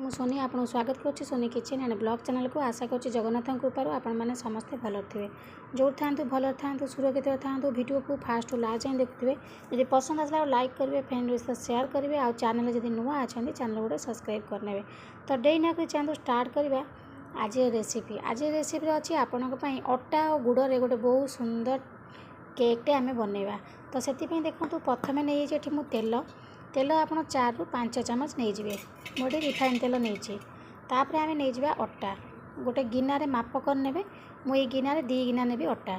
ମୁଁ सोनी आपको स्वागत करुच्ची Soni kitchen and blog channel को। आशा करुच्ची जगन्नाथ कृपार आपण मैंने समस्ते भल थे जो था भल था सुरक्षित था वीडियो को फास्ट लास्ट जाए देखुए। जब पसंद आसला लाइक करेंगे फ्रेंड सहित सेयार करेंगे आ चैनल जब नुआ अच्छा चैनल गोटे सब्सक्राइब करने। तो डे ना चाहूँ स्टार्ट करवा आज रेसिपी अच्छी आपण अटा और गुड़ गोटे बहुत सुंदर केकटे आम बनवा। तो से देखो प्रथम नहीं मुझे तेल आप 4 ରୁ 5 ଚାମଚ नहीं मोटे रिफाइन तेल नहीं तापर आम नहीं अटा गोटे गिनारे माप कर ने मुझे गिनारे 2 गिना नेबी अटा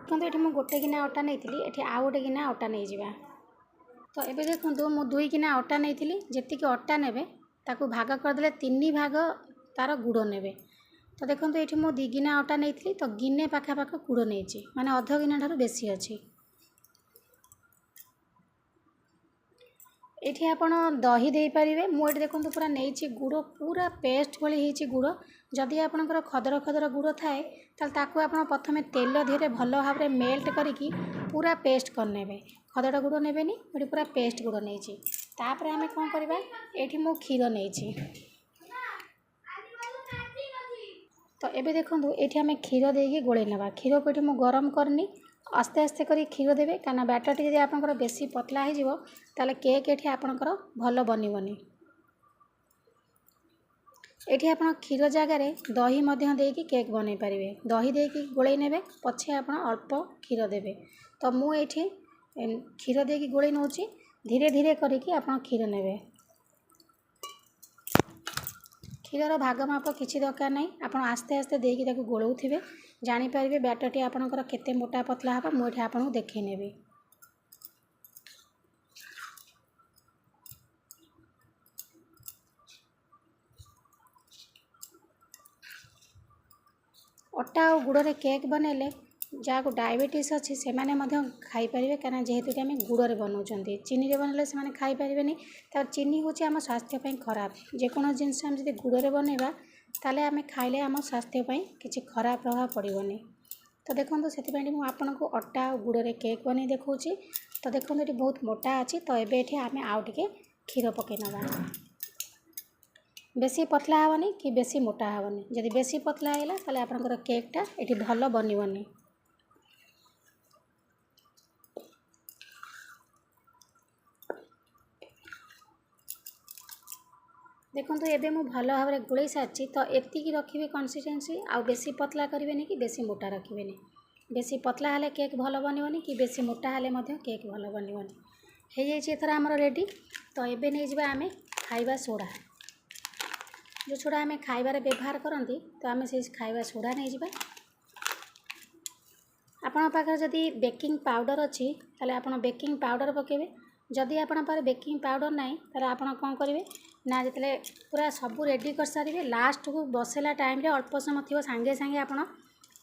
क्योंकि ये मुझे गोटे गिना अटा नहीं आउ गोटे गिना अटा नहीं। तो ये देखो मुझे 2 गिना अटा नहीं जी अटा ने भाग करदे 3 भाग तार गुड़ ने। तो देखो ये मुझे 2 गिना अटा नहीं तो गिने पाखापाख गुड़ नहीं माने अध गिना ठारू बेसी अच्छी। ये आप दही दे पारे मुझे देखो पूरा नहीं गुड़ पूरा पेस्ट भाई होती गुड़ जदि आपंकर खदर खदर गुड़ थाए ताकू आप प्रथम तेल धीरे भल भाव में मेल्ट करके पूरा पेस्ट करने। खदड़ गुड़ ने ये पूरा पेस्ट गुड़ नहीं तापर आम कौन करवा ये मु क्षीर नहीं। तो ये देखो ये आम क्षीर देकी गोले ना क्षीर को ये गरम करनी आस्ते आस्ते करी क्षीर देवे कहीं बैटर टी आपंकर बेसी पतला हो ताले केक ये आपंकर भल बननी। ये आप क्षीर जगार दही देकी केक बन पारे दही देकी गोले ने पछे आप अल्प क्षीर देवे। तो मुझे क्षीर देकी गोले नौ धीरे धीरे करके आप क्षीर ने क्षीर भाग माप किसी दरकार नहीं आप आस्ते आस्ते देकी गोलाऊे जानीपारे बैटर टी आपंकर केते मोटा पतला हाँ मुझे आपको देखी नेबी। अटा और गुड़ रे केक बनैले जहाँ डायबिटीज अच्छी से खाई पारे कहीं जेहेतु आम गुड़ बनाऊँ चीनी रे बनैले से खाई पारे नहीं तार चीनी हूँ आम स्वास्थ्य खराब जेकोसी जिनस आम जब गुड़ रे बनैबा ताले आम खाइले आम स्वास्थ्य किसी खराब प्रभाव पड़ोनी। तो देखो से मुझे आपको अटा और गुड़ रे केक बन देखा। तो देखो ये बहुत मोटा अच्छी तो ये आम आउ टे क्षीर पकई नवा बेसी पतला हेनी कि बेसी मोटा हेनी जदि बेसी पतला है ताले आपंकर केकटा ये भल बननी। देखो ये मुझे भल भाव में गोले सारी तो एति रखिए कंसिस्टेंसी आउ बेसी पतला करेंगे कि बेसी मोटा रखिए बेसी पतला हेले केक भल बननी कि बेसी मोटा हेले केक भल बननी हो जाए आमर रेडी। तो ये नहीं आम खाइबा सोडा जो छोड़ा आम खाइबार व्यवहार करती तो आम से खाइबा सोडा नहीं जावा। आपण पाखे जदि बेकिंग पाउडर अच्छी ताले आपण बेकिंग पाउडर पकेबे जदि आपण पाखे बेकिंग पाउडर नहीं ताले आपण कौन करेंगे ना जिते पूरा सब रेडी कर सारे लास्ट को बसेला टाइम रे अल्प समय थी सांगे सांगे आपण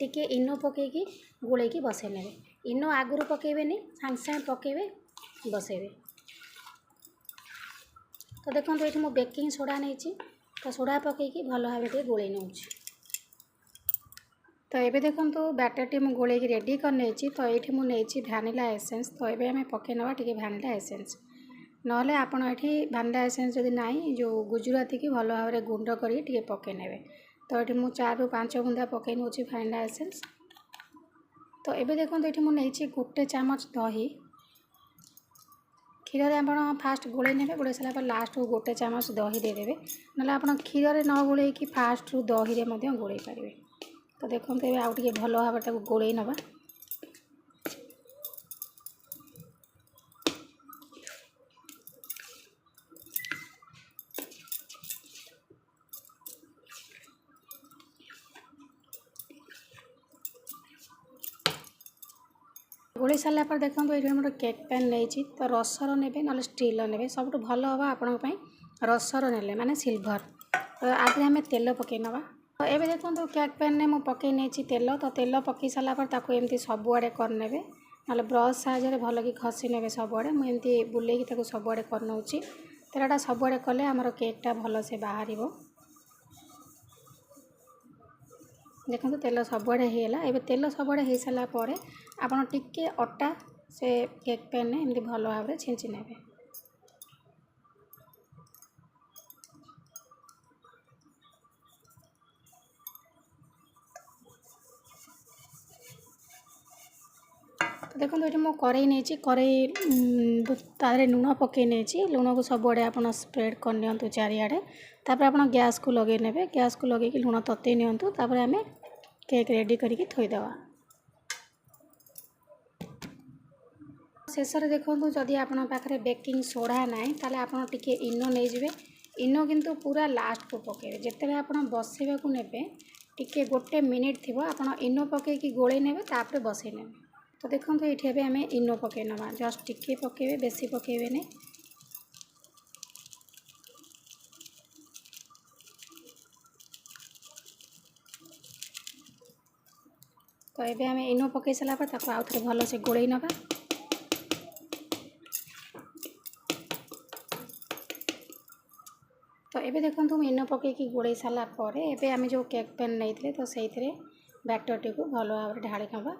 टिके इनो पकईकी गोलेकी बसई ने इनो आगुरी पकेबे नहीं सांगे सांगे पकेबे बसेबे। तो देखो ये मुझे बेकिंग सोडा नहीं तो सोडा पकईकी भल भाव में गोले नौ। तो ये देखो बैटर टी मुझे गोले रेडी कर नहीं तो ये मुझे भानिला एसेंस तो ये आम पकई नवा टी भानिला एसेंस नहले आपण ये भानिला एसेंस जदि नाई जो गुजराती की भल भाव में गुंड कर पकई ने। तो ये मुझे 4 ରୁ 5 बुंदा पकई नौ भानिला एसेंस। तो ये देखो ये मुझे गोटे चामच दही क्षीर रे आप फास्ट गोले ने गोले सारा लास्ट को गोटे चामच दही देदेवे ना आप क्षीर रे न गोले कि फास्ट रू दही रे गोले पारे। तो देखो ये आउ टे भल भाव में गोले नवा गोले सारा पर देखो ये मोटे केक पैन नहीं तो रसर ने ना स्टील ने सब भल हम आपण रसर ने माने सिल्भर। तो आगे आम तेल पकई नवा। तो ये देखो केक पैन ने मुझे पकई नहीं तेल तो तेल पकई सारापर एमती सबुआड़े करने ना ब्रश साहाय्य भल कि खसी ने सबुआड़े मुझे बुले सबुआड़े करनौ तेलटा सबुआड़े कले आमर केकटा भल से बाहर। देखो तेल सबुआड़े होगा ये तेल सबुआड़े हो सारापर आपड़ टिके अटा से केक पैन ने एमती भल भाव में छींची ने। देखो ये मु कड़ई नहीं कड़ई तारे लुण पकई नहीं लुण को सबुआड़े आप स्प्रेड कर चारिआडे तापर आप गैस को लगे ने गैस को लगे लुण ततई नियंतु तापर आम केक रेडी करके थोईदेवा शेष में देखो जदि आपण पाखे बेकिंग सोडा ना ताले आपण टिके इनो नहीं जाए इनो किंतु पूरा लास्ट को पकेबे जिते आप बसैवा को नेबे टिके गोटे मिनिट थी आप इनो पकईकी गोले ने तापर बसई ने तो देखो ये आम इनो पकई नवा जस्ट टिके पकेबे बेसी पकेबे नहीं तो ये आम इनो पकई सारापर आउ थे भल से गोल नवा तो ये देखो इनो पकईकी गोल सारापर एबे आम जो केक पैन नहीं तो से बैटर टी को भल भाव में ढाड़ी नवा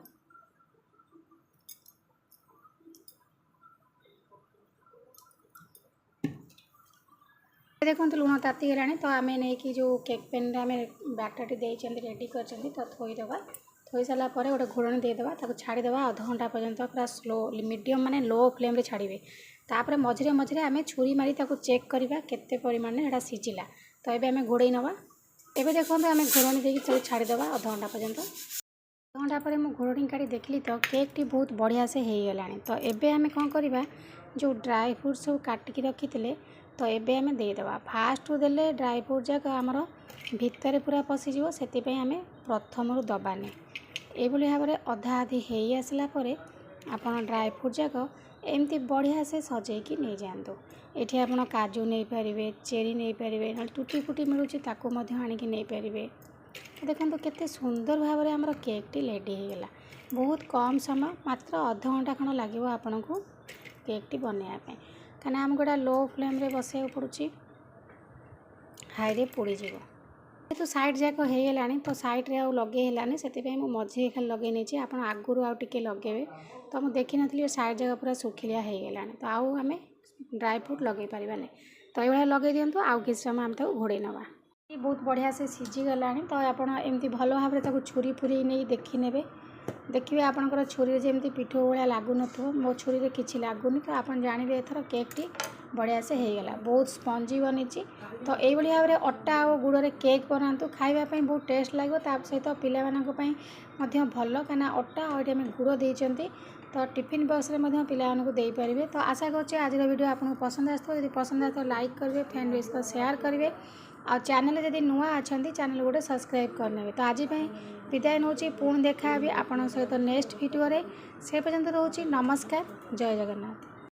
देखो लुण ताती गलानी तो आम नहीं जो केक पेन आम बैटर टी रेडी कर तो थोईदेवा थोई सारा गोटे घोड़णी देदेवा छाड़ीदे आधा घंटा पर्यंत पूरा स्लो मीडियम माने लो फ्लेम रे छाड़े तापर मझे मझे आम छुरी मारी चेक करवा केते परिमाण में सीझिला तो ये आम घोड़े नवा एबे देखो आम घोड़णी देकी छाड़ीदे आधा घंटा पर्यंत आधा घंटा पर मुझे घोड़णी काढ़ी देखली तो केक टी बहुत बढ़िया से हो गलानी तो एबे आम कौन करवा जो ड्राई फ्रूट सब काटिकी रखी तो ये आम देदेवा फास्ट देले ड्राई फ्रूट जाक आमर भितर पूरा पशिज से आम प्रथम दबानी ये भाव में अधा अधी हो आसला आप ड्राई फ्रूट जाक एमती बढ़िया से सजेकी नहीं जातु ये आप काजू नहीं पारे चेरी नहीं पारे ना टूटी फुटी मिलूँ ताकू आणिकी नहीं पारे देखो केते सुंदर भाव में आमर केक टी रेडी हो गला बहुत कम समय मात्र अध घंटा खंड लगे आपन को केक टी बनवाई कहीं आम गोटा लो फ्लेम रे बसैया पड़ुची हाई रे पोड़ीज तो साइड जाक हो गलानी तो साइड रे आउ लगे हेलानी से मझे खाली लगे नहीं आप आगुरी आउ टिके लगे तो मुझे देखी नी साइड जाक पूरा सुखिलिया हो गलानी तो आउ आम ड्राई फ्रूट लगे पारानी तो ये लगे दिंतु आउ किसी समय आम घोड़े नवा बहुत बढ़िया से सीझी गलानी तो आप एमती भल भाव में छुरी फुरी नहीं देखी ने देखिए आपंकर छुरी जमी पिठो भाया लगुन मो छुरी किसी लगुनि तो आप जानवे एथर केक टी बढ़िया से हो गला बहुत स्पंजी बनी तो यही भाव में अटा और गुड़ में केक बनातु खावाई बहुत टेस्ट लगे सहित पाई भल कहीं अटा और ये गुड़ देती तो टिफिन बॉक्स में पिलाମାନଙ୍କୁ ଦେଇପାରିବେ तो आशा करछे आज वीडियो आपको पसंद आसो यदि पसंद आए तो लाइक करेंगे फ्रेंड रिस्ट शेयर करेंगे और चैनल जदि नुआ अच्छा चैनल गोटे सब्सक्राइब करने तो आज विदाय नौ पुणी देखा आपण सहित नेक्स्ट वीडियो से पर्यंत रोचे नमस्कार जय जगन्नाथ।